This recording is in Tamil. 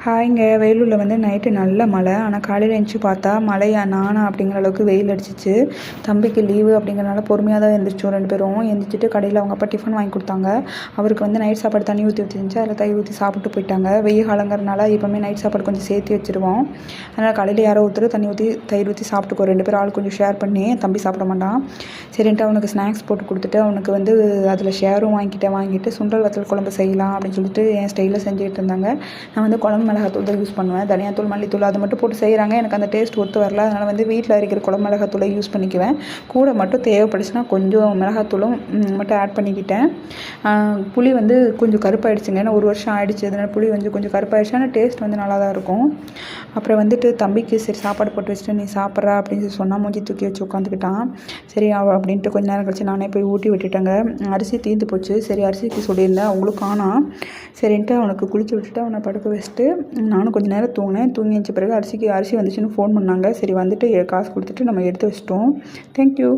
ஹாய்ங்க. வேலூரில் வந்து நைட்டு நல்ல மழை. ஆனால் காலையில் எழுந்துச்சி பார்த்தா மழையா நானா அப்படிங்கிற அளவுக்கு வெயில் அடிச்சிச்சு. தம்பிக்கு லீவு அப்படிங்கிறனால பொறுமையாக தான் எழுந்திரிச்சோம் 2 பேரும். எழுந்திரிச்சிட்டு கடையில் அவங்க அப்பா டிஃபன் வாங்கி கொடுத்தாங்க. அவருக்கு வந்து நைட் சாப்பாடு தண்ணி ஊற்றி வச்சுருந்துச்சு. அதில் தயிர் ஊற்றி சாப்பிட்டு போயிட்டாங்க. வெயில் காலங்கிறனால எப்போவுமே நைட் சாப்பாடு கொஞ்சம் சேர்த்து வச்சுருவோம். அதனால் காலையில் யாரோ ஒருத்தர் தண்ணி ஊற்றி தயிர் ஊற்றி சாப்பிட்டுக்கோ 2 பேரும் ஆள் கொஞ்சம் ஷேர் பண்ணி. தம்பி சாப்பிட மாட்டான். சரின்ட்டு அவனுக்கு ஸ்நாக்ஸ் போட்டு கொடுத்துட்டு அவனுக்கு வந்து அதில் ஷேரும் வாங்கிட்டு சுண்டல் வத்தல் குழம்பு செய்யலாம் அப்படின்னு சொல்லிட்டு என் ஸ்டைலில் செஞ்சுக்கிட்டு இருந்தாங்க. நான் வந்து குழம்பு மிளகாத்தூள் தான் யூஸ் பண்ணுவேன். தனியாத்தூள் மல்லித்தூள் அது மட்டும் போட்டு செய்கிறாங்க. எனக்கு அந்த டேஸ்ட் ஒத்து வரல. அதனால் வந்து வீட்டில் அரைக்கிற குழம்பு மிளகாத்தூளை யூஸ் பண்ணிக்குவேன். கூட மட்டும் தேவைப்படுச்சுன்னா கொஞ்சம் மிளகாத்தூளும் மட்டும் ஆட் பண்ணிக்கிட்டேன். புளி வந்து கொஞ்சம் கருப்பாயிடுச்சுங்க. ஏன்னா 1 வருஷம் ஆயிடுச்சு. அதனால் புளி வந்து கொஞ்சம் கருப்பாயிடுச்சு. ஆனால் டேஸ்ட் வந்து நல்லா தான் இருக்கும். அப்புறம் வந்துட்டு தம்பிக்கு சரி சாப்பாடு போட்டு வச்சுட்டு நீ சாப்பிட்றா அப்படின்னு சொன்னால் மூஞ்சி தூக்கி வச்சு உட்காந்துக்கிட்டான். சரி அப்படின்ட்டு கொஞ்சம் நேரம் கழிச்சு நானே போய் ஊட்டி விட்டுட்டேங்க. அரிசி தீர்ந்து போச்சு. சரி அரிசிக்கு சொல்லியிருந்தேன் அவங்களும் காணோம். சரின்ட்டு அவனுக்கு குளிச்சு விட்டுட்டு அவனை படுக்க வச்சுட்டு நானும் கொஞ்சம் நேரம் தூங்கினேன். தூங்கி எழுந்த பிறகு அரிசி வந்துச்சுன்னு ஃபோன் பண்ணாங்க. சரி வந்துட்டு காசு கொடுத்துட்டு நம்ம எடுத்து வச்சிட்டோம். தேங்க்யூ.